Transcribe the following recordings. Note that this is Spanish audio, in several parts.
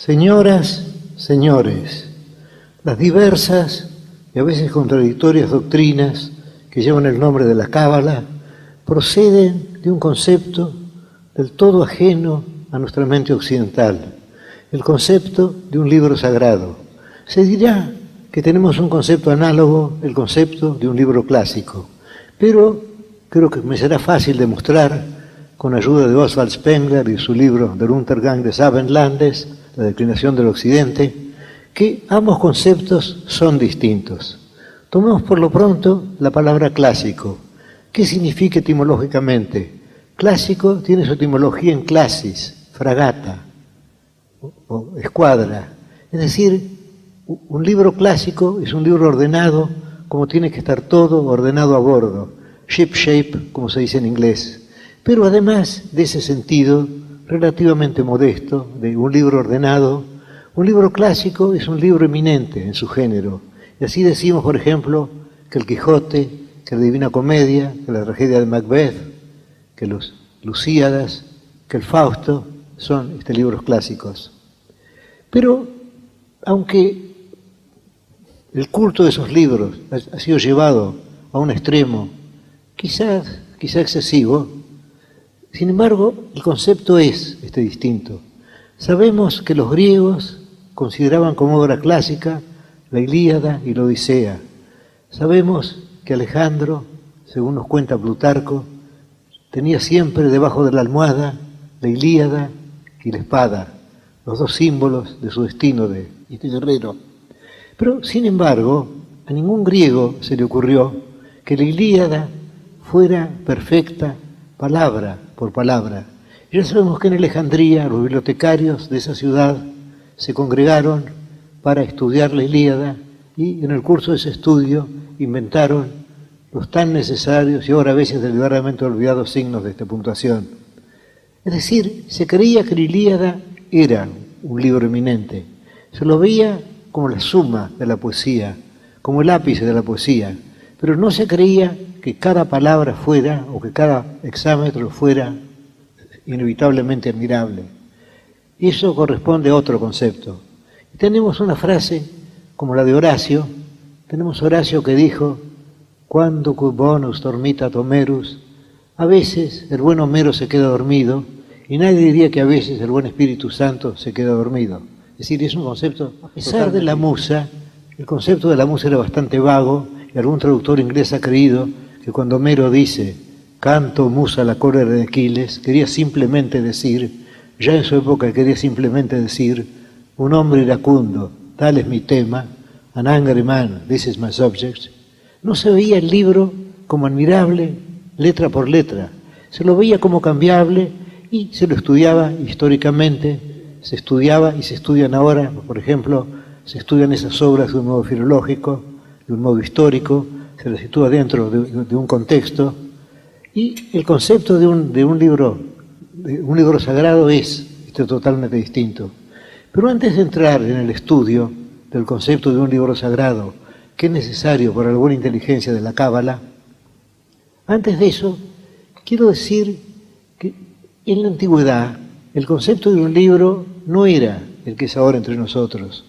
Señoras, señores, las diversas y a veces contradictorias doctrinas que llevan el nombre de la Cábala proceden de un concepto del todo ajeno a nuestra mente occidental, el concepto de un libro sagrado. Se dirá que tenemos un concepto análogo, el concepto de un libro clásico, pero creo que me será fácil demostrar, con ayuda de Oswald Spengler y su libro Der Untergang des Abendlandes, la declinación del Occidente, que ambos conceptos son distintos. Tomemos por lo pronto la palabra clásico. ¿Qué significa etimológicamente? Clásico tiene su etimología en clasis, fragata o escuadra. Es decir, un libro clásico es un libro ordenado, como tiene que estar todo ordenado a bordo, ship shape, como se dice en inglés. Pero además de ese sentido relativamente modesto, de un libro ordenado, un libro clásico es un libro eminente en su género. Y así decimos, por ejemplo, que el Quijote, que la Divina Comedia, que la tragedia de Macbeth, que los Lusíadas, que el Fausto son libros clásicos. Pero, aunque el culto de esos libros ha sido llevado a un extremo quizá excesivo, sin embargo, el concepto es distinto. Sabemos que los griegos consideraban como obra clásica la Ilíada y la Odisea. Sabemos que Alejandro, según nos cuenta Plutarco, tenía siempre debajo de la almohada la Ilíada y la espada, los dos símbolos de su destino de guerrero. Pero, sin embargo, a ningún griego se le ocurrió que la Ilíada fuera perfecta palabra por palabra. Y ya sabemos que en Alejandría los bibliotecarios de esa ciudad se congregaron para estudiar la Ilíada y en el curso de ese estudio inventaron los tan necesarios y ahora a veces deliberadamente olvidados signos de puntuación. Es decir, se creía que la Ilíada era un libro eminente. Se lo veía como la suma de la poesía, como el ápice de la poesía, pero no se creía que cada palabra fuera, o que cada hexámetro fuera inevitablemente admirable. Y eso corresponde a otro concepto. Y tenemos una frase como la de Horacio. Tenemos Horacio que dijo: "Quando cui bonus dormita Homerus", a veces el buen Homero se queda dormido, y nadie diría que a veces el buen Espíritu Santo se queda dormido. Es decir, es un concepto, a pesar de la musa, el concepto de la musa era bastante vago, y algún traductor inglés ha creído que cuando Homero dice "canto musa la cólera de Aquiles", quería simplemente decir, ya en su época quería simplemente decir: un hombre iracundo, tal es mi tema, an angry man, this is my subject. No se veía el libro como admirable letra por letra, se lo veía como cambiable y se lo estudiaba históricamente, se estudiaba y se estudian ahora, por ejemplo, se estudian esas obras de un modo filológico, de un modo histórico, se las sitúa dentro de un contexto, y el concepto de un libro sagrado es totalmente distinto. Pero antes de entrar en el estudio del concepto de un libro sagrado, que es necesario para la buena inteligencia de la Cábala, antes de eso, quiero decir que en la antigüedad el concepto de un libro no era el que es ahora entre nosotros.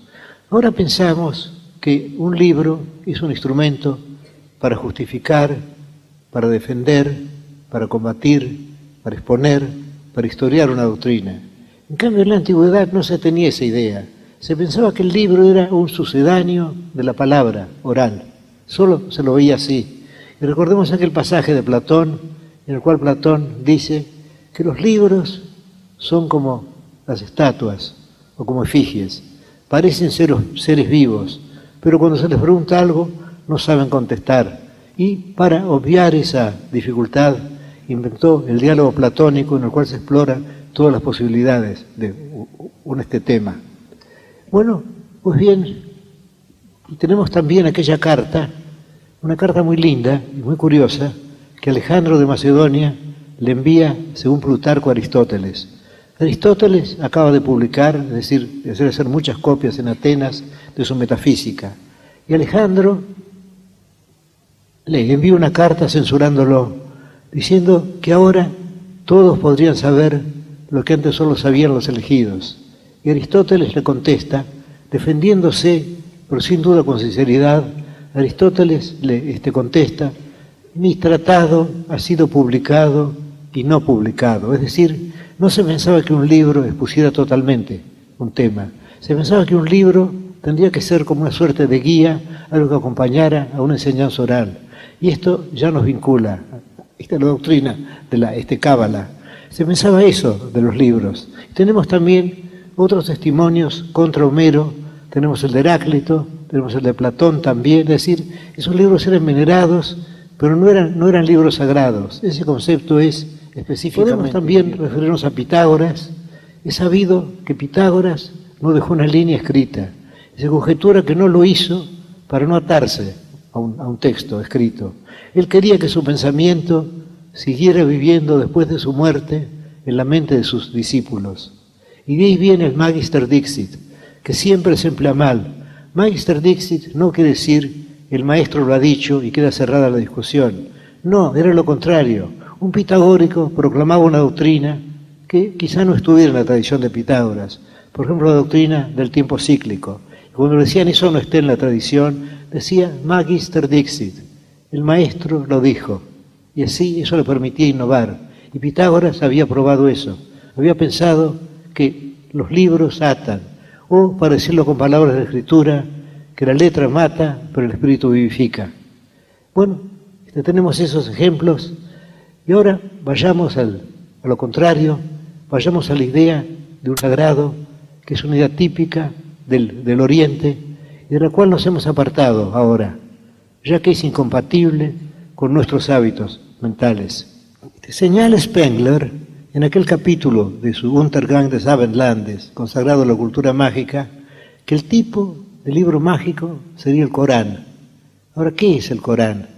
Ahora pensamos que un libro es un instrumento para justificar, para defender, para combatir, para exponer, para historiar una doctrina. En cambio, en la antigüedad no se tenía esa idea. Se pensaba que el libro era un sucedáneo de la palabra oral. Solo se lo veía así. Y recordemos aquel pasaje de Platón, en el cual Platón dice que los libros son como las estatuas o como efigies. Parecen ser seres vivos, pero cuando se les pregunta algo no saben contestar. Y para obviar esa dificultad inventó el diálogo platónico, en el cual se explora todas las posibilidades de este tema. Bueno, pues bien, tenemos también aquella carta, una carta muy linda y muy curiosa, que Alejandro de Macedonia le envía, según Plutarco, a Aristóteles. Aristóteles acaba de publicar, es decir, de hacer muchas copias en Atenas de su metafísica. Y Alejandro le envía una carta censurándolo, diciendo que ahora todos podrían saber lo que antes solo sabían los elegidos, Y Aristóteles le contesta, defendiéndose, pero sin duda con sinceridad, Aristóteles le contesta, mi tratado ha sido publicado y no publicado. Es decir, no se pensaba que un libro expusiera totalmente un tema. Se pensaba que un libro tendría que ser como una suerte de guía, algo que acompañara a una enseñanza oral. Y esto ya nos vincula, esta es la doctrina de la Cábala. Se pensaba eso de los libros. Tenemos también otros testimonios contra Homero, tenemos el de Heráclito, tenemos el de Platón también, es decir, esos libros eran venerados, pero no eran libros sagrados. Ese concepto es específicamente. Podemos también referirnos a Pitágoras. Es sabido que Pitágoras no dejó una línea escrita. Se conjetura que no lo hizo para no atarse a un texto escrito. Él quería que su pensamiento siguiera viviendo después de su muerte en la mente de sus discípulos. Y de ahí viene el Magister Dixit, que siempre se emplea mal. Magister Dixit no quiere decir el maestro lo ha dicho y queda cerrada la discusión. No, era lo contrario. Un pitagórico proclamaba una doctrina que quizá no estuviera en la tradición de Pitágoras. Por ejemplo, la doctrina del tiempo cíclico. Y cuando decían eso no está en la tradición, decía Magister Dixit, el maestro lo dijo. Y así eso le permitía innovar. Y Pitágoras había probado eso. Había pensado que los libros atan, o, para decirlo con palabras de la Escritura, que la letra mata, pero el espíritu vivifica. Bueno, tenemos esos ejemplos. Y ahora vayamos a lo contrario, vayamos a la idea de un sagrado, que es una idea típica del Oriente, y de la cual nos hemos apartado ahora, ya que es incompatible con nuestros hábitos mentales. Señala Spengler, en aquel capítulo de su Untergang des Abendlandes, consagrado a la cultura mágica, que el tipo de libro mágico sería el Corán. Ahora, ¿qué es el Corán?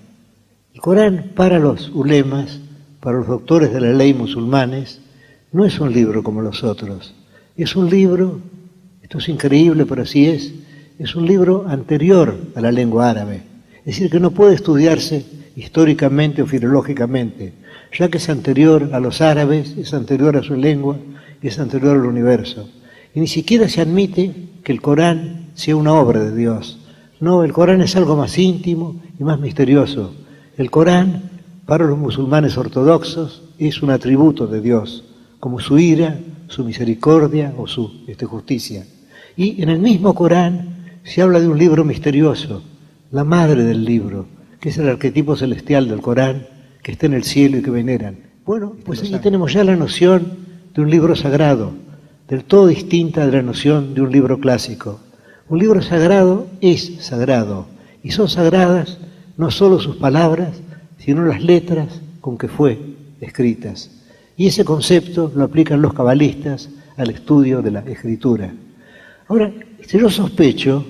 El Corán, para los ulemas, para los doctores de la ley musulmanes, no es un libro como los otros. Es un libro, esto es increíble, pero así es un libro anterior a la lengua árabe. Es decir, que no puede estudiarse históricamente o filológicamente, ya que es anterior a los árabes, es anterior a su lengua, es anterior al universo. Y ni siquiera se admite que el Corán sea una obra de Dios. No, el Corán es algo más íntimo y más misterioso. El Corán, para los musulmanes ortodoxos, es un atributo de Dios, como su ira, su misericordia o su justicia. Y en el mismo Corán se habla de un libro misterioso, la madre del libro, que es el arquetipo celestial del Corán, que está en el cielo y que veneran. Bueno, pues aquí tenemos ya la noción de un libro sagrado, del todo distinta de la noción de un libro clásico. Un libro sagrado es sagrado, y son sagradas no solo sus palabras, sino las letras con que fue escritas. Y ese concepto lo aplican los cabalistas al estudio de la escritura. Ahora, yo sospecho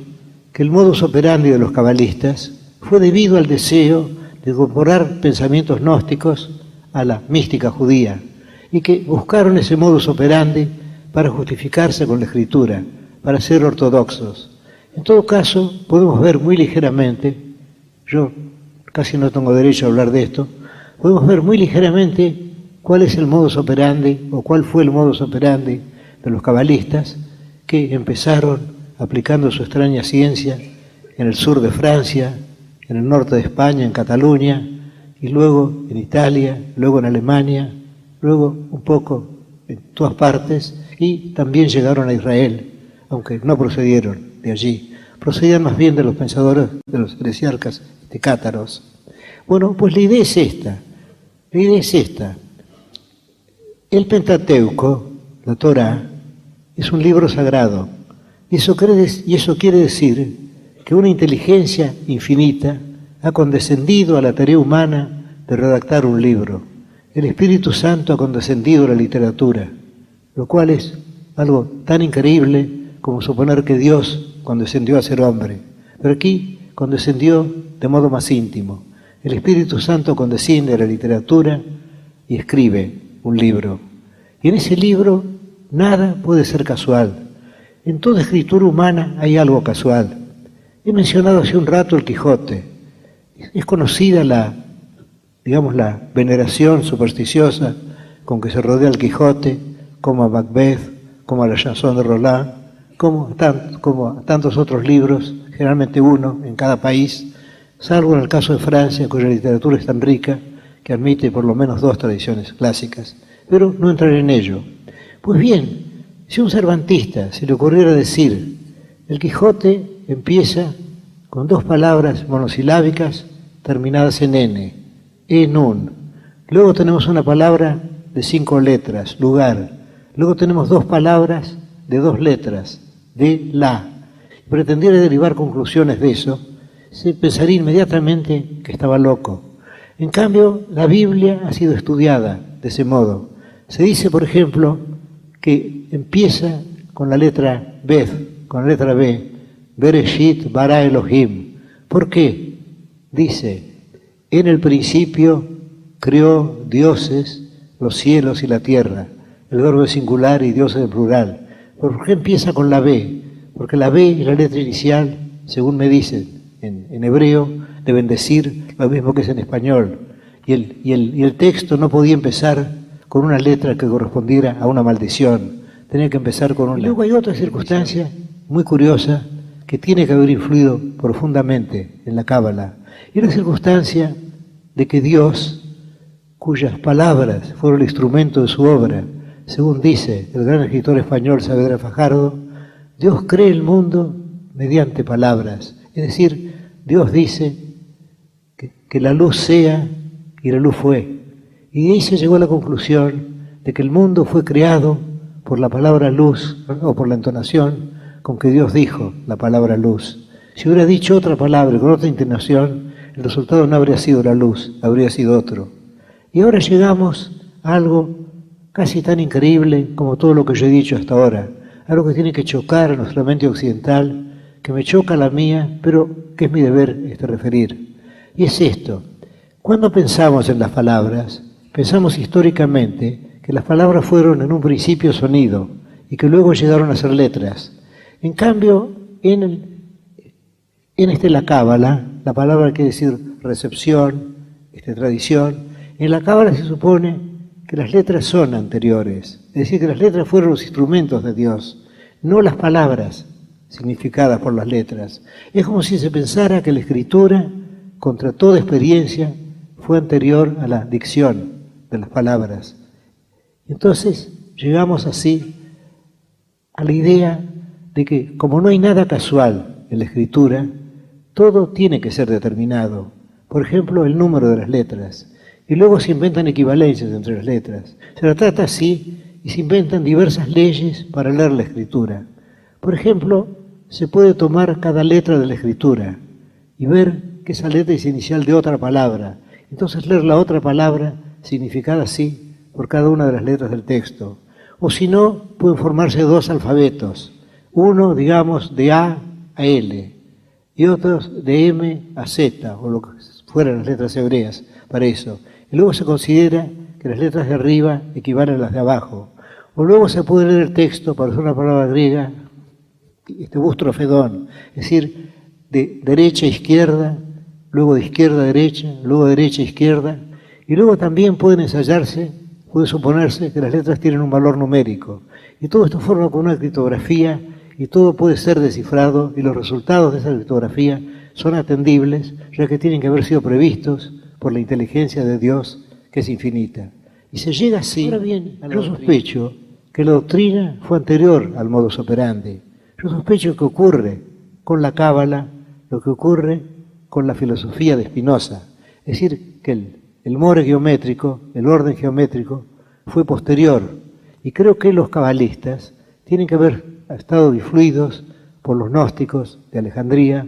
que el modus operandi de los cabalistas fue debido al deseo de incorporar pensamientos gnósticos a la mística judía y que buscaron ese modus operandi para justificarse con la escritura, para ser ortodoxos. En todo caso, podemos ver muy ligeramente, yo casi no tengo derecho a hablar de esto, podemos ver muy ligeramente cuál es el modus operandi o cuál fue el modus operandi de los cabalistas que empezaron aplicando su extraña ciencia en el sur de Francia, en el norte de España, en Cataluña, y luego en Italia, luego en Alemania, luego un poco en todas partes, y también llegaron a Israel, aunque no procedieron de allí, procedían más bien de los pensadores, de los heresiarcas de cátaros. Bueno, pues la idea es esta, el Pentateuco, la Torá, es un libro sagrado, y eso quiere decir que una inteligencia infinita ha condescendido a la tarea humana de redactar un libro. El Espíritu Santo ha condescendido a la literatura, lo cual es algo tan increíble como suponer que Dios condescendió a ser hombre. Pero aquí condescendió de modo más íntimo. El Espíritu Santo condesciende a la literatura y escribe un libro. Y en ese libro nada puede ser casual. En toda escritura humana hay algo casual. He mencionado hace un rato el Quijote. Es conocida la veneración supersticiosa con que se rodea el Quijote, como a Macbeth, como a la Chanson de Roland, como a tantos otros libros, generalmente uno en cada país, salvo en el caso de Francia, cuya literatura es tan rica que admite por lo menos 2 tradiciones clásicas. Pero no entraré en ello. Pues bien, si a un cervantista se le ocurriera decir, el Quijote empieza con 2 palabras monosilábicas terminadas en N, en. Luego tenemos una palabra de 5 letras, lugar. Luego tenemos 2 palabras de 2 letras, de la. Pretendiera derivar conclusiones de eso, se pensaría inmediatamente que estaba loco. En cambio, la Biblia ha sido estudiada de ese modo. Se dice, por ejemplo, que empieza con la letra Beth, con la letra B, Bereshit bara Elohim. ¿Por qué? Dice, en el principio creó dioses, los cielos y la tierra. El verbo es singular y Dios es en plural. ¿Por qué empieza con la B? Porque la B es la letra inicial, según me dicen en hebreo, deben decir lo mismo que es en español. Y el texto no podía empezar con una letra que correspondiera a una maldición. Tenía que empezar con una. Y luego hay otra circunstancia muy curiosa que tiene que haber influido profundamente en la Cábala. Y la circunstancia de que Dios, cuyas palabras fueron el instrumento de su obra, según dice el gran escritor español Saavedra Fajardo, Dios cree el mundo mediante palabras. Es decir, Dios dice que la luz sea y la luz fue. Y de ahí se llegó a la conclusión de que el mundo fue creado por la palabra luz o por la entonación con que Dios dijo la palabra luz. Si hubiera dicho otra palabra con otra intonación, el resultado no habría sido la luz, habría sido otro. Y ahora llegamos a algo casi tan increíble como todo lo que yo he dicho hasta ahora, algo que tiene que chocar a nuestra mente occidental, que me choca a la mía, pero que es mi deber referir. Y es esto: cuando pensamos en las palabras, pensamos históricamente que las palabras fueron en un principio sonido y que luego llegaron a ser letras. En cambio, en la Cábala, la palabra quiere decir recepción, tradición. En la Cábala se supone que las letras son anteriores, es decir, que las letras fueron los instrumentos de Dios, no las palabras significadas por las letras. Es como si se pensara que la escritura, contra toda experiencia, fue anterior a la dicción de las palabras. Entonces llegamos así a la idea de que, como no hay nada casual en la escritura, todo tiene que ser determinado. Por ejemplo, el número de las letras. Y luego se inventan equivalencias entre las letras. Se la trata así y se inventan diversas leyes para leer la escritura. Por ejemplo, se puede tomar cada letra de la escritura y ver que esa letra es inicial de otra palabra. Entonces leer la otra palabra significada así por cada una de las letras del texto. O si no, pueden formarse 2 alfabetos. Uno, digamos, de A a L y otros de M a Z, o lo que fueran las letras hebreas para eso. Y luego se considera que las letras de arriba equivalen a las de abajo. O luego se puede leer el texto para usar una palabra griega, bustrofedón, es decir, de derecha a izquierda, luego de izquierda a derecha, luego de derecha a izquierda, y luego también pueden ensayarse, puede suponerse que las letras tienen un valor numérico. Y todo esto forma con una criptografía y todo puede ser descifrado y los resultados de esa criptografía son atendibles, ya que tienen que haber sido previstos por la inteligencia de Dios, que es infinita. Y se llega así. Ahora bien, yo sospecho que la doctrina fue anterior al modus operandi. Yo sospecho que ocurre con la Cábala lo que ocurre con la filosofía de Spinoza. Es decir, que el more geométrico, el orden geométrico, fue posterior. Y creo que los cabalistas tienen que haber estado influidos por los gnósticos de Alejandría,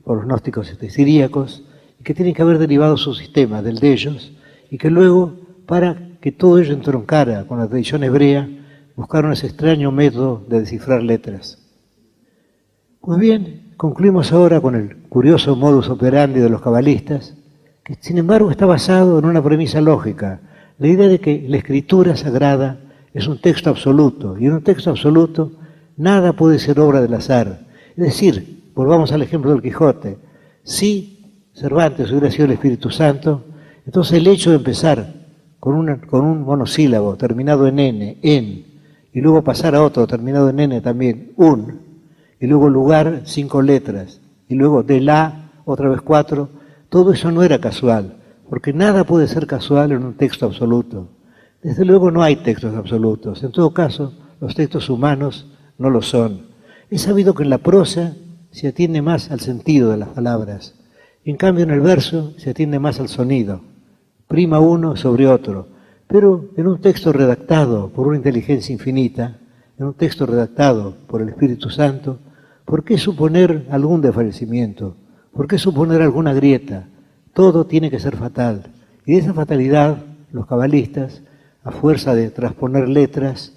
por los gnósticos siríacos, y que tienen que haber derivado su sistema del de ellos, y que luego, para que todo ello entroncara con la tradición hebrea, buscaron ese extraño método de descifrar letras. Pues bien, concluimos ahora con el curioso modus operandi de los cabalistas, que sin embargo está basado en una premisa lógica, la idea de que la escritura sagrada es un texto absoluto, y en un texto absoluto nada puede ser obra del azar. Es decir, volvamos al ejemplo del Quijote, si Cervantes hubiera sido el Espíritu Santo, entonces el hecho de empezar con un monosílabo terminado en N, en, y luego pasar a otro terminado en N también, un, y luego lugar, 5 letras, y luego de la, otra vez 4, todo eso no era casual, porque nada puede ser casual en un texto absoluto. Desde luego no hay textos absolutos, en todo caso, los textos humanos no lo son. Es sabido que en la prosa se atiende más al sentido de las palabras, en cambio en el verso se atiende más al sonido, prima uno sobre otro, pero en un texto redactado por una inteligencia infinita, en un texto redactado por el Espíritu Santo, ¿por qué suponer algún desfallecimiento? ¿Por qué suponer alguna grieta? Todo tiene que ser fatal. Y de esa fatalidad, los cabalistas, a fuerza de transponer letras,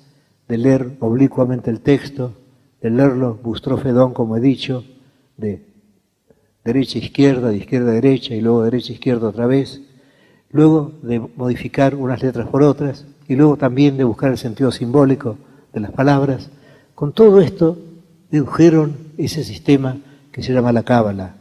de leer oblicuamente el texto, de leerlo bustrofedón, como he dicho, de derecha a izquierda, de izquierda a derecha y luego derecha a izquierda otra vez, luego de modificar unas letras por otras y luego también de buscar el sentido simbólico de las palabras, con todo esto dedujeron ese sistema que se llama la Cábala.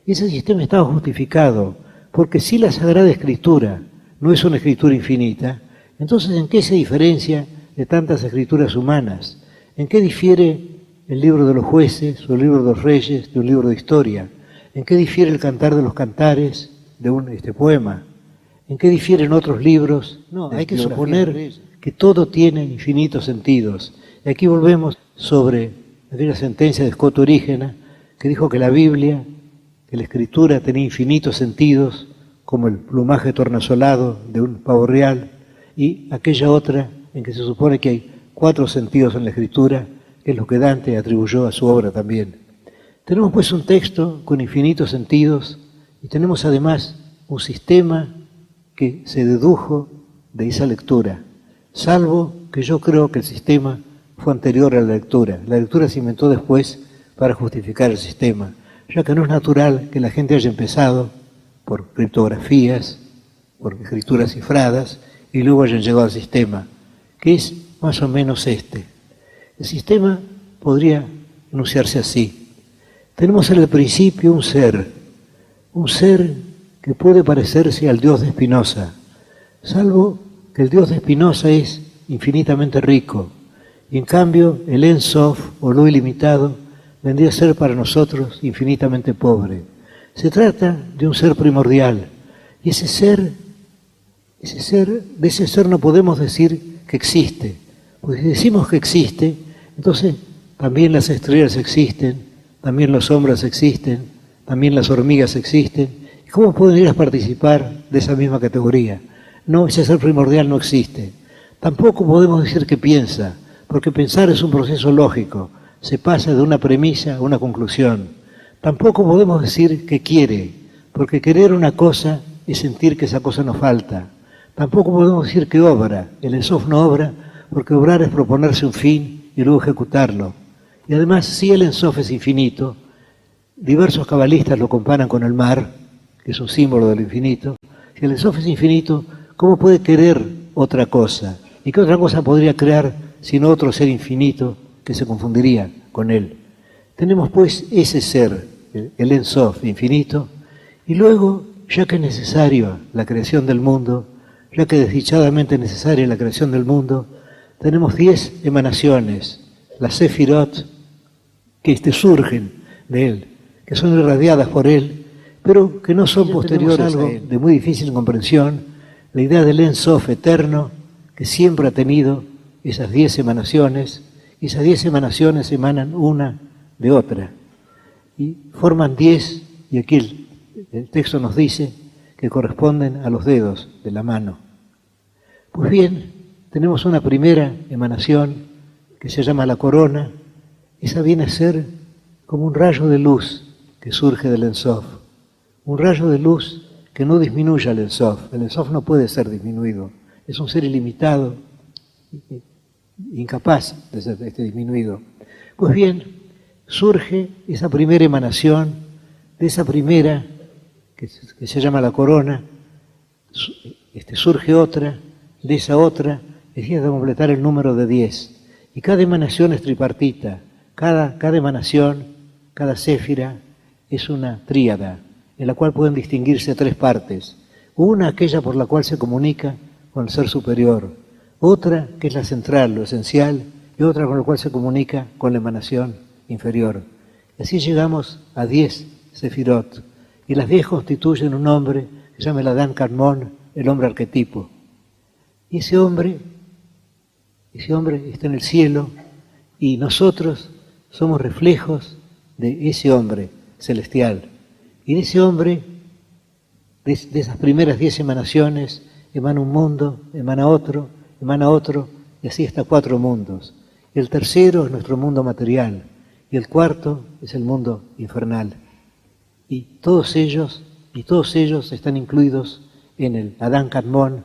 Y ese sistema estaba justificado, porque si la Sagrada Escritura no es una escritura infinita, entonces ¿en qué se diferencia de tantas escrituras humanas? ¿En qué difiere el libro de los jueces o el libro de los reyes de un libro de historia? ¿En qué difiere el cantar de los cantares de un poema? ¿En qué difieren otros libros? No, hay que suponer que todo tiene infinitos sentidos. Y aquí volvemos sobre aquella sentencia de Scott Orígena, que dijo que la Biblia, que la Escritura tenía infinitos sentidos, como el plumaje tornasolado de un pavo real, y aquella otra en que se supone que hay 4 sentidos en la Escritura, que es lo que Dante atribuyó a su obra también. Tenemos pues un texto con infinitos sentidos y tenemos además un sistema que se dedujo de esa lectura, salvo que yo creo que el sistema fue anterior a la lectura. La lectura se inventó después para justificar el sistema, ya que no es natural que la gente haya empezado por criptografías, por escrituras cifradas, y luego hayan llegado al sistema, que es más o menos este. El sistema podría enunciarse así. Tenemos en el principio un ser que puede parecerse al Dios de Spinoza, salvo que el Dios de Spinoza es infinitamente rico, y en cambio el En Sof, o lo ilimitado, vendría a ser para nosotros infinitamente pobre. Se trata de un ser primordial, y de ese ser no podemos decir que existe, porque si decimos que existe, entonces también las estrellas existen, también los hombres existen, también las hormigas existen. ¿Y cómo pueden ir a participar de esa misma categoría? No, ese ser primordial no existe. Tampoco podemos decir que piensa, porque pensar es un proceso lógico, se pasa de una premisa a una conclusión. Tampoco podemos decir que quiere, porque querer una cosa es sentir que esa cosa nos falta. Tampoco podemos decir que obra, el En Sof no obra, porque obrar es proponerse un fin y luego ejecutarlo. Y además, si el En Sof es infinito, diversos cabalistas lo comparan con el mar, que es un símbolo del infinito. Si el En Sof es infinito, ¿cómo puede querer otra cosa? ¿Y qué otra cosa podría crear sino otro ser infinito que se confundiría con él? Tenemos pues ese ser, el En Sof infinito, y luego, ya que es necesario la creación del mundo, ya que desdichadamente es necesaria la creación del mundo, tenemos 10 emanaciones, las Sefirot, que surgen de él, que son irradiadas por él, pero que no son posteriores a algo de muy difícil comprensión, la idea del En Sof eterno, que siempre ha tenido esas 10 emanaciones, y esas 10 emanaciones emanan una de otra, y forman 10, y aquí el texto nos dice que corresponden a los dedos de la mano. Pues bien, tenemos una primera emanación que se llama la corona. Esa viene a ser como un rayo de luz que surge del En Sof. Un rayo de luz que no disminuye al En Sof. El En Sof no puede ser disminuido. Es un ser ilimitado, incapaz de ser disminuido. Pues bien, surge esa primera emanación, de esa primera que se llama la corona, surge otra, de esa otra, decía de completar el número de 10. Y cada emanación es tripartita, cada emanación, cada séfira es una tríada, en la cual pueden distinguirse 3 partes. Una, aquella por la cual se comunica con el ser superior. Otra, que es la central, lo esencial, y otra con la cual se comunica con la emanación inferior. Y así llegamos a 10 sefirot, y las 10 constituyen un hombre que se llama el Adán Kadmon, el hombre arquetipo. Y ese hombre está en el cielo, y nosotros somos reflejos de ese hombre celestial. Y de ese hombre, de esas primeras 10 emanaciones, emana un mundo, emana otro, y así hasta 4 mundos. Y el tercero es nuestro mundo material, y el cuarto es el mundo infernal. Y todos ellos están incluidos en el Adán Kadmon,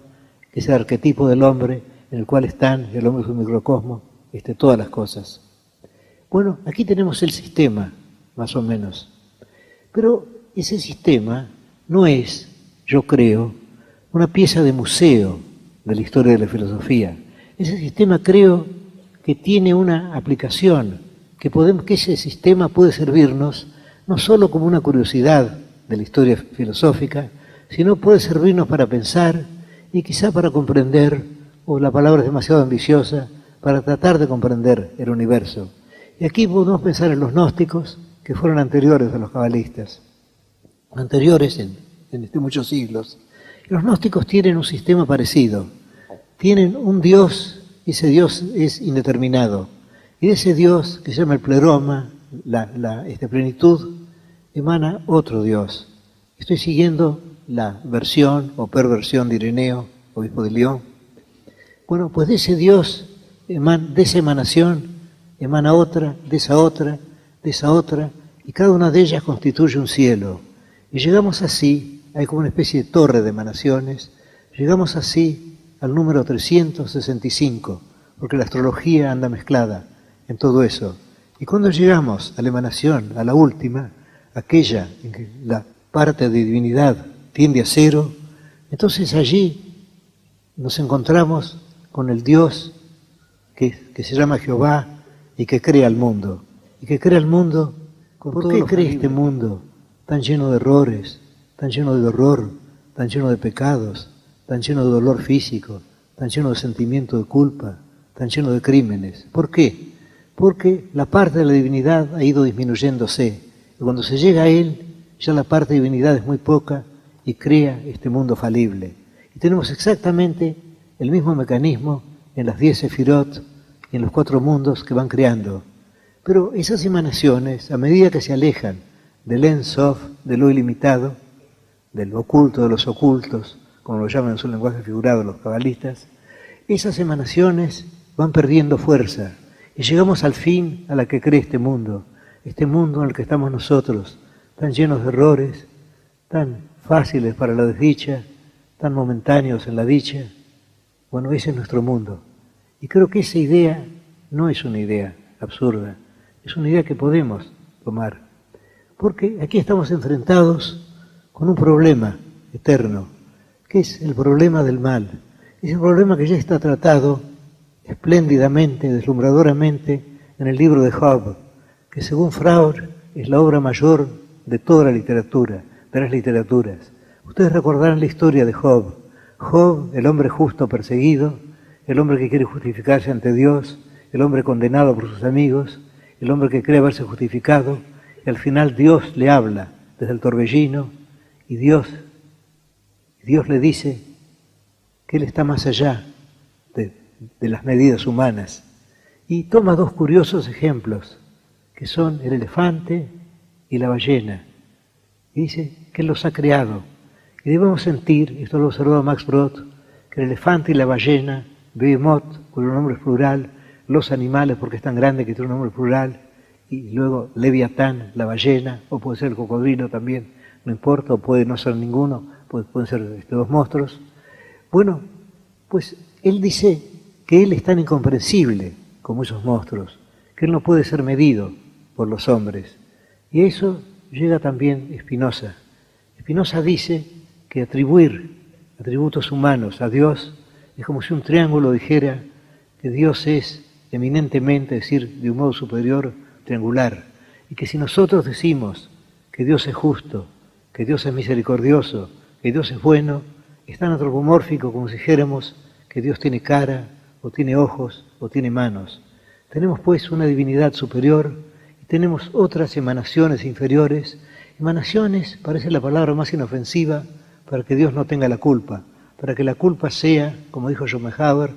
que es el arquetipo del hombre, en el cual están el hombre y su microcosmo, todas las cosas. Bueno, aquí tenemos el sistema, más o menos. Pero ese sistema no es, yo creo, una pieza de museo de la historia de la filosofía. Ese sistema creo que tiene una aplicación, que ese sistema puede servirnos no solo como una curiosidad de la historia filosófica, sino puede servirnos para pensar y quizá para comprender, o la palabra es demasiado ambiciosa, para tratar de comprender el universo. Y aquí podemos pensar en los gnósticos, que fueron anteriores a los cabalistas, anteriores en muchos siglos. Y los gnósticos tienen un sistema parecido. Tienen un Dios, y ese Dios es indeterminado. Y de ese Dios, que se llama el pleroma, esta plenitud, emana otro Dios. Estoy siguiendo la versión o perversión de Ireneo, obispo de León. Bueno, pues de ese Dios, de esa emanación, emana otra, de esa otra, y cada una de ellas constituye un cielo. Y llegamos así, hay como una especie de torre de emanaciones, llegamos así al número 365, porque la astrología anda mezclada en todo eso. Y cuando llegamos a la emanación, a la última, aquella en que la parte de divinidad tiende a 0, entonces allí nos encontramos con el Dios que se llama Jehová y que crea el mundo. Y que crea el mundo, ¿por qué crea este mundo tan lleno de errores, tan lleno de horror, tan lleno de pecados, tan lleno de dolor físico, tan lleno de sentimiento de culpa, tan lleno de crímenes? ¿Por qué? Porque la parte de la divinidad ha ido disminuyéndose. Y cuando se llega a Él, ya la parte de divinidad es muy poca y crea este mundo falible. Y tenemos exactamente el mismo mecanismo en las 10 sefirot y en los 4 mundos que van creando. Pero esas emanaciones, a medida que se alejan del Ein Sof, de lo ilimitado, del oculto de los ocultos, como lo llaman en su lenguaje figurado los cabalistas, esas emanaciones van perdiendo fuerza y llegamos al fin a la que cree este mundo en el que estamos nosotros, tan llenos de errores, tan fáciles para la desdicha, tan momentáneos en la dicha. Bueno, ese es nuestro mundo. Y creo que esa idea no es una idea absurda, es una idea que podemos tomar. Porque aquí estamos enfrentados con un problema eterno, que es el problema del mal. Es un problema que ya está tratado espléndidamente, deslumbradoramente, en el libro de Job, que según Freud es la obra mayor de toda la literatura, de las literaturas. Ustedes recordarán la historia de Job. Job, el hombre justo perseguido, el hombre que quiere justificarse ante Dios, el hombre condenado por sus amigos, el hombre que cree haberse justificado, y al final Dios le habla desde el torbellino, y Dios le dice que Él está más allá de las medidas humanas. Y toma 2 curiosos ejemplos, que son el elefante y la ballena. Y dice que Él los ha creado. Y debemos sentir, esto lo observó Max Brod, que el elefante y la ballena, Behemoth, cuyo nombre es plural, los animales, porque es tan grande que tiene un nombre plural, y luego Leviatán, la ballena, o puede ser el cocodrilo también, no importa, o puede no ser ninguno, pueden ser 2 monstruos. Bueno, pues Él dice que Él es tan incomprensible como esos monstruos, que Él no puede ser medido por los hombres. Y a eso llega también Spinoza. Spinoza dice que atribuir atributos humanos a Dios es como si un triángulo dijera que Dios es eminentemente, es decir, de un modo superior, triangular. Y que si nosotros decimos que Dios es justo, que Dios es misericordioso, que Dios es bueno, es tan antropomórfico como si dijéramos que Dios tiene cara, o tiene ojos, o tiene manos. Tenemos pues una divinidad superior y tenemos otras emanaciones inferiores. Emanaciones parece la palabra más inofensiva para que Dios no tenga la culpa, para que la culpa sea, como dijo Schopenhauer,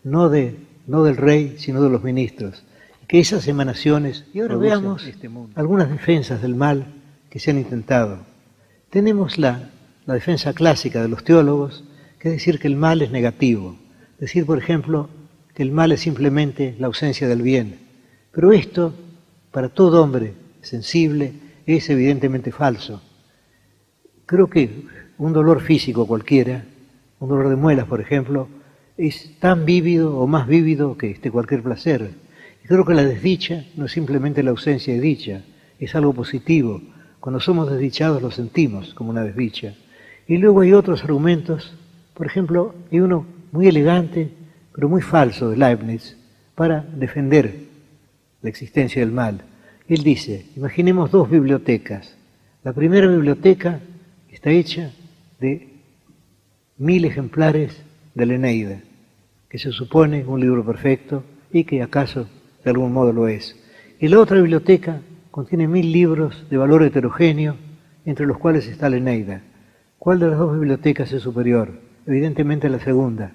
no del rey, sino de los ministros. Y que esas emanaciones, y ahora veamos algunas defensas del mal que se han intentado. Tenemos la defensa clásica de los teólogos, que es decir que el mal es negativo. Decir, por ejemplo, que el mal es simplemente la ausencia del bien. Pero esto, para todo hombre sensible, es evidentemente falso. Creo que un dolor físico cualquiera, un dolor de muelas, por ejemplo, es tan vívido o más vívido que cualquier placer. Y creo que la desdicha no es simplemente la ausencia de dicha, es algo positivo. Cuando somos desdichados lo sentimos como una desdicha. Y luego hay otros argumentos, por ejemplo, hay uno muy elegante, pero muy falso de Leibniz, para defender la existencia del mal. Él dice, imaginemos dos bibliotecas. La primera biblioteca está hecha de 1000 ejemplares de la Eneida, que se supone un libro perfecto y que acaso de algún modo lo es. Y la otra biblioteca contiene 1000 libros de valor heterogéneo, entre los cuales está la Eneida. ¿Cuál de las dos bibliotecas es superior? Evidentemente la segunda.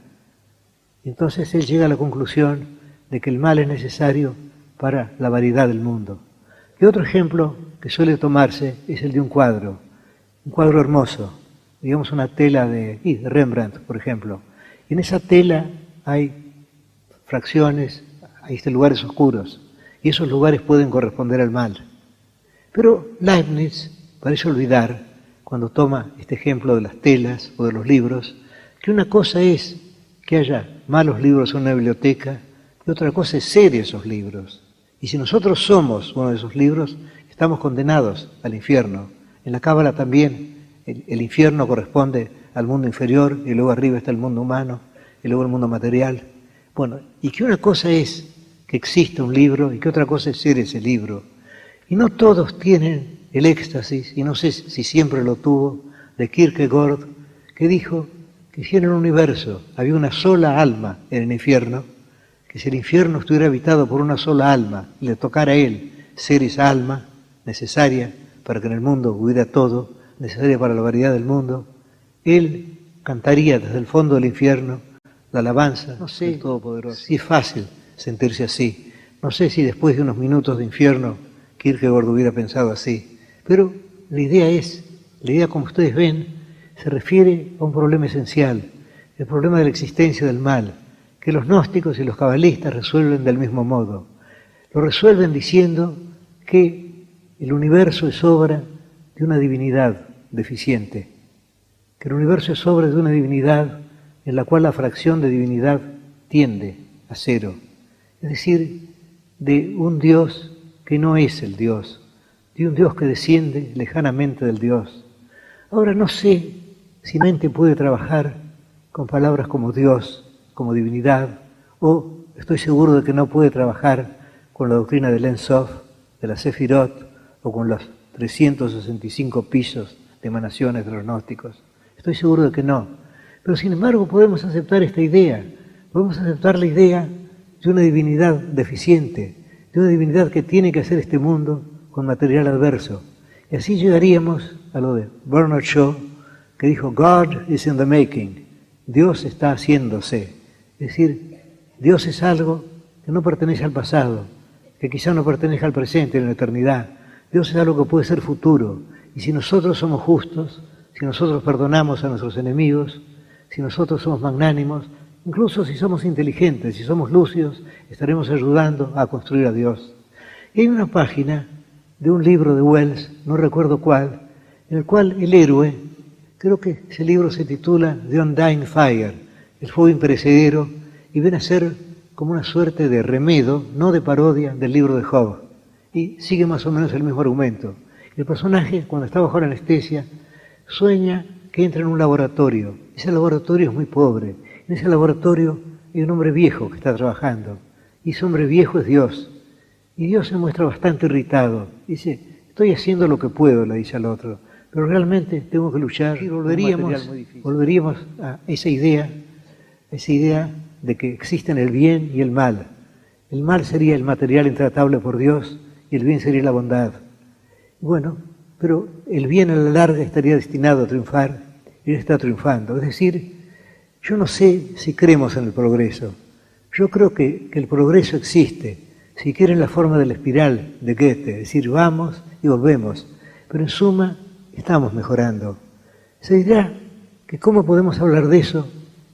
Entonces él llega a la conclusión de que el mal es necesario para la variedad del mundo. Y otro ejemplo que suele tomarse es el de un cuadro hermoso, digamos una tela de Rembrandt, por ejemplo. Y en esa tela hay fracciones, hay lugares oscuros, y esos lugares pueden corresponder al mal. Pero Leibniz parece olvidar, cuando toma este ejemplo de las telas o de los libros, que una cosa es que haya malos libros en una biblioteca y otra cosa es ser esos libros. Y si nosotros somos uno de esos libros, estamos condenados al infierno. En la Cábala también el infierno corresponde al mundo inferior y luego arriba está el mundo humano y luego el mundo material. Bueno, y que una cosa es que exista un libro y que otra cosa es ser ese libro. Y no todos tienen el éxtasis, y no sé si siempre lo tuvo, de Kierkegaard, que dijo que si en el universo había una sola alma en el infierno, que si el infierno estuviera habitado por una sola alma y le tocara a él ser esa alma necesaria para que en el mundo hubiera todo, necesaria para la variedad del mundo, él cantaría desde el fondo del infierno la alabanza del Todopoderoso. Si es fácil sentirse así. No sé si después de unos minutos de infierno Kierkegaard hubiera pensado así. Pero la idea como ustedes ven, se refiere a un problema esencial, el problema de la existencia del mal, que los gnósticos y los cabalistas resuelven del mismo modo. Lo resuelven diciendo que el universo es obra de una divinidad deficiente, que el universo es obra de una divinidad en la cual la fracción de divinidad tiende a cero, es decir, de un Dios que no es el Dios, de un Dios que desciende lejanamente del Dios. Ahora no sé si la mente puede trabajar con palabras como Dios, como divinidad, o estoy seguro de que no puede trabajar con la doctrina del Ein Sof, de la Sefirot, o con los 365 pisos de emanaciones de los gnósticos. Estoy seguro de que no. Pero sin embargo podemos aceptar esta idea, podemos aceptar la idea de una divinidad deficiente, de una divinidad que tiene que hacer este mundo con material adverso. Y así llegaríamos a lo de Bernard Shaw, que dijo, God is in the making, Dios está haciéndose. Es decir, Dios es algo que no pertenece al pasado, que quizá no pertenece al presente, en la eternidad. Dios es algo que puede ser futuro. Y si nosotros somos justos, si nosotros perdonamos a nuestros enemigos, si nosotros somos magnánimos, incluso si somos inteligentes, si somos lúcidos, estaremos ayudando a construir a Dios. Y hay una página de un libro de Wells, no recuerdo cuál, en el cual el héroe, creo que ese libro se titula The Undying Fire, el fuego imperecedero, y viene a ser como una suerte de remedo, no de parodia, del libro de Job. Y sigue más o menos el mismo argumento. El personaje, cuando está bajo la anestesia, sueña que entra en un laboratorio. Ese laboratorio es muy pobre. En ese laboratorio hay un hombre viejo que está trabajando. Y ese hombre viejo es Dios. Y Dios se muestra bastante irritado. Dice, estoy haciendo lo que puedo, le dice al otro, pero realmente tengo que luchar. Y volveríamos a esa idea de que existen el bien y el mal. El mal sería el material intratable por Dios y el bien sería la bondad. Bueno, pero el bien a la larga estaría destinado a triunfar y está triunfando. Es decir, yo no sé si creemos en el progreso. Yo creo que el progreso existe, si quieren la forma de la espiral de Goethe, es decir, vamos y volvemos, pero en suma estamos mejorando. Se dirá que cómo podemos hablar de eso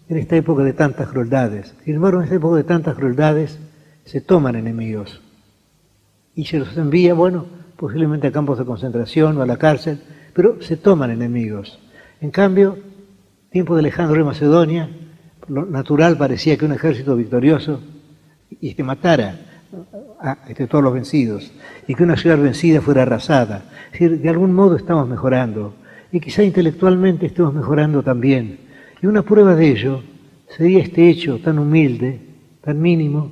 en esta época de tantas crueldades. Sin embargo, en esta época de tantas crueldades se toman enemigos y se los envía, bueno, posiblemente a campos de concentración o a la cárcel, pero se toman enemigos. En cambio, tiempo de Alejandro de Macedonia, lo natural parecía que un ejército victorioso y que matara a todos los vencidos, y que una ciudad vencida fuera arrasada. Es decir, de algún modo estamos mejorando, y quizá intelectualmente estemos mejorando también. Y una prueba de ello sería este hecho tan humilde, tan mínimo,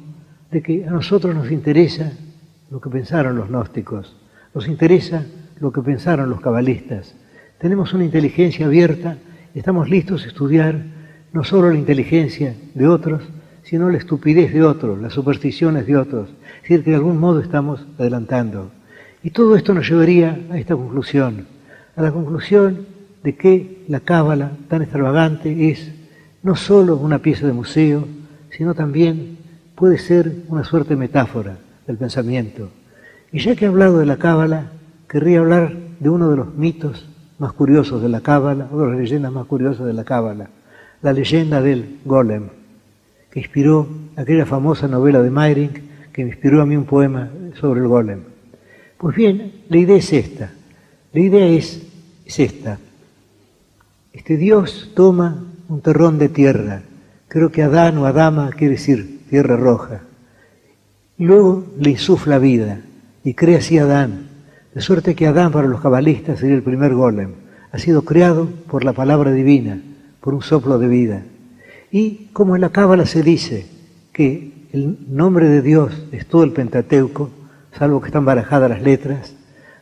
de que a nosotros nos interesa lo que pensaron los gnósticos, nos interesa lo que pensaron los cabalistas. Tenemos una inteligencia abierta, estamos listos a estudiar no solo la inteligencia de otros, sino la estupidez de otros, las supersticiones de otros. Es decir, que de algún modo estamos adelantando. Y todo esto nos llevaría a esta conclusión, a la conclusión de que la cábala tan extravagante es no solo una pieza de museo, sino también puede ser una suerte de metáfora del pensamiento. Y ya que he hablado de la cábala, querría hablar de uno de los mitos más curiosos de la cábala, o de las leyendas más curiosas de la cábala, la leyenda del golem, que inspiró aquella famosa novela de Meiring, que me inspiró a mí un poema sobre el golem. Pues bien, la idea es esta. La idea es esta. Dios toma un terrón de tierra, creo que Adán o Adama quiere decir tierra roja, y luego le insufla vida, y crea así a Adán, de suerte que Adán para los cabalistas sería el primer golem, ha sido creado por la palabra divina, por un soplo de vida. Y como en la cábala se dice que el nombre de Dios es todo el Pentateuco, salvo que están barajadas las letras,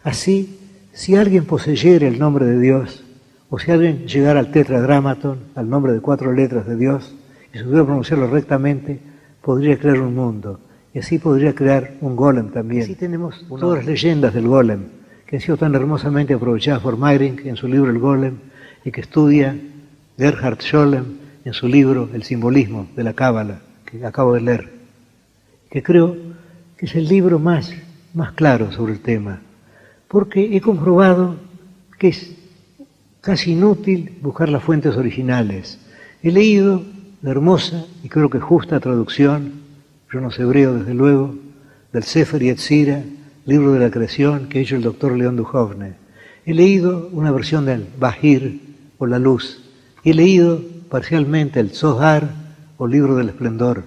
así, si alguien poseyera el nombre de Dios, o si alguien llegara al Tetradramaton, al nombre de 4 letras de Dios, y supiera pronunciarlo rectamente, podría crear un mundo, y así podría crear un golem también. Así tenemos todas las leyendas del golem, que han sido tan hermosamente aprovechadas por Meiring en su libro El Golem, y que estudia Gerhard Scholem en su libro El simbolismo de la cábala, que acabo de leer, que creo que es el libro más claro sobre el tema, porque he comprobado que es casi inútil buscar las fuentes originales. He leído la hermosa y creo que justa traducción, yo no sé hebreo desde luego, del Sefer Yetzira, libro de la creación que ha hecho el doctor León Duhovne. He leído una versión del Bahir o la luz, y he leído parcialmente el Zohar o libro del esplendor,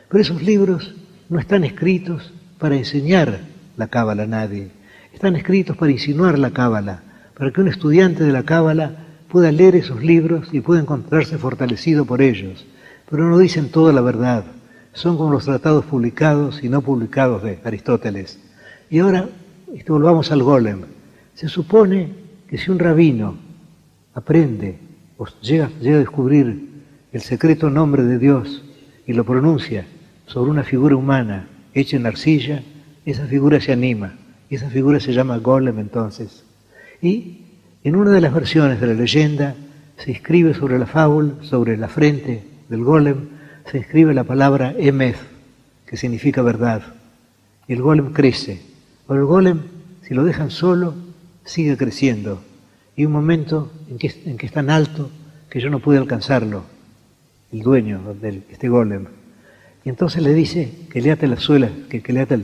pero esos libros no están escritos para enseñar la cábala a nadie, están escritos para insinuar la cábala, para que un estudiante de la cábala pueda leer esos libros y pueda encontrarse fortalecido por ellos, pero no dicen toda la verdad, son como los tratados publicados y no publicados de Aristóteles. Y ahora volvamos al golem. Se supone que si un rabino aprende o llega a descubrir el secreto nombre de Dios y lo pronuncia sobre una figura humana hecha en arcilla, esa figura se anima, y esa figura se llama golem entonces. Y en una de las versiones de la leyenda se inscribe sobre la fábula, sobre la frente del golem, se inscribe la palabra Emeth, que significa verdad. Y el golem crece. Pero el golem, si lo dejan solo, sigue creciendo. Y un momento en que es tan alto que yo no pude alcanzarlo, el dueño de este golem. Y entonces le dice que le ate las suelas, que le ate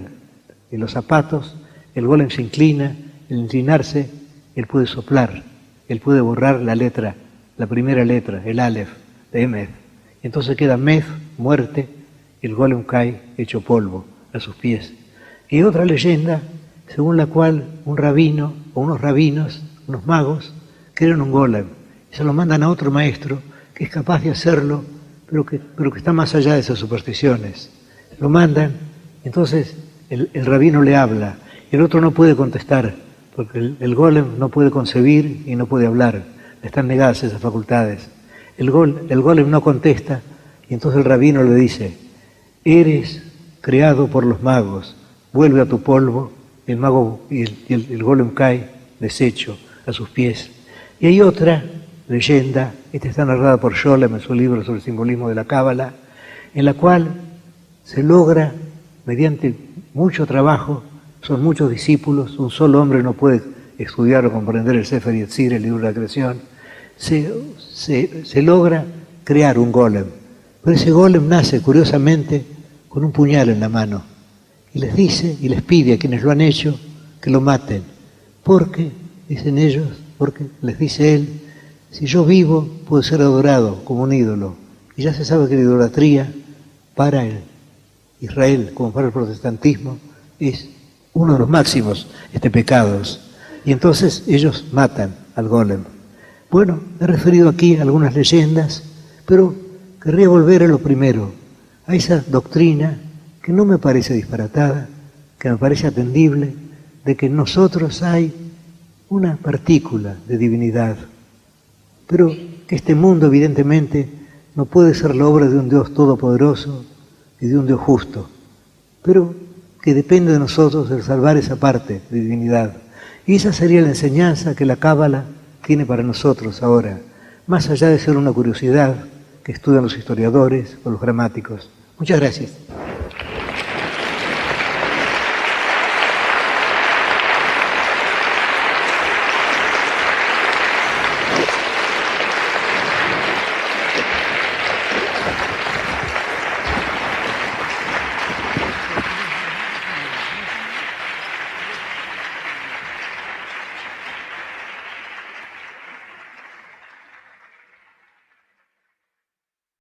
los zapatos. El golem se inclina, al inclinarse, él puede soplar, él puede borrar la letra, la primera letra, el Aleph de Emeth. Entonces queda Meth, muerte, y el golem cae hecho polvo a sus pies. Y otra leyenda, según la cual un rabino o unos rabinos, unos magos, crean un golem y se lo mandan a otro maestro que es capaz de hacerlo, pero que está más allá de esas supersticiones. Lo mandan, entonces el rabino le habla, y el otro no puede contestar, porque el golem no puede concebir y no puede hablar, le están negadas esas facultades. El golem no contesta, y entonces el rabino le dice: eres creado por los magos, vuelve a tu polvo, el mago y el golem cae deshecho a sus pies. Y hay otra leyenda, esta está narrada por Scholem en su libro sobre el simbolismo de la Cábala, en la cual se logra, mediante mucho trabajo, son muchos discípulos, un solo hombre no puede estudiar o comprender el Sefer Yetzir, el libro de la creación, se logra crear un golem. Pero ese golem nace, curiosamente, con un puñal en la mano. Y les dice y les pide a quienes lo han hecho que lo maten. Porque, dicen ellos, porque les dice él, si yo vivo, puedo ser adorado como un ídolo. Y ya se sabe que la idolatría para el Israel, como para el protestantismo, es uno de los máximos pecados. Y entonces ellos matan al golem. Bueno, he referido aquí algunas leyendas, pero querría volver a lo primero, a esa doctrina que no me parece disparatada, que me parece atendible, de que en nosotros hay una partícula de divinidad, pero que este mundo evidentemente no puede ser la obra de un Dios todopoderoso y de un Dios justo, pero que depende de nosotros el salvar esa parte de divinidad. Y esa sería la enseñanza que la Cábala tiene para nosotros ahora, más allá de ser una curiosidad que estudian los historiadores o los gramáticos. Muchas gracias.